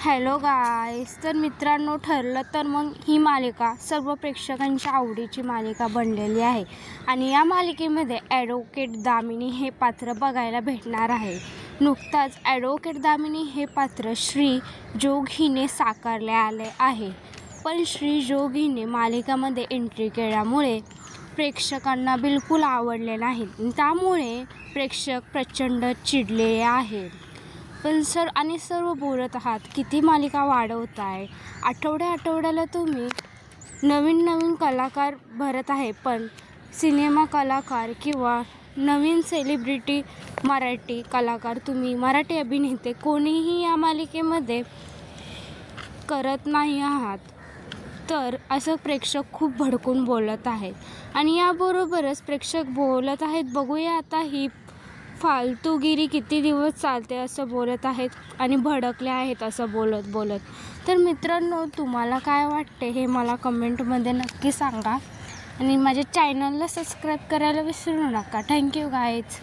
Hello गाईस, तर मित्रांनो, ठरलं तर मग ही मालिका सर्व प्रेक्षकांच्या आवडीची मालिका बनलेली आहे आणि या मालिकेमध्ये ॲडव्होकेट दामिनी हे पात्र बघायला भेटणार आहे. नुकताच ॲडव्होकेट दामिनी हे पात्र श्री जोग हिने साकारले आले आहे, पण श्री जोग हिने मालिकामध्ये एंट्री केल्यामुळे प्रेक्षकांना बिलकुल आवडले नाही. त्यामुळे प्रेक्षक प्रचंड चिडलेले आहेत. पण सर्व बोलत आहात, किती मालिका वाढवत आहे, आठवड्याला तुम्ही नवीन कलाकार भरत आहे, पण सिनेमा कलाकार किंवा नवीन सेलिब्रिटी मराठी कलाकार तुम्ही मराठी अभिनेते कोणीही या मालिकेमध्ये करत नाही आहात. तर असं प्रेक्षक खूप भडकून बोलत आहेत आणि याबरोबरच प्रेक्षक बोलत आहेत, बघूया आता ही फालतूगिरी किती दिवस चालते असं बोलत आहेत आणि भडकले आहेत असं बोलत. तर मित्रांनो, तुम्हाला काय वाटते हे मला कमेंटमध्ये नक्की सांगा आणि माझ्या चॅनलला सबस्क्राईब करायला विसरू नका. Thank you guys.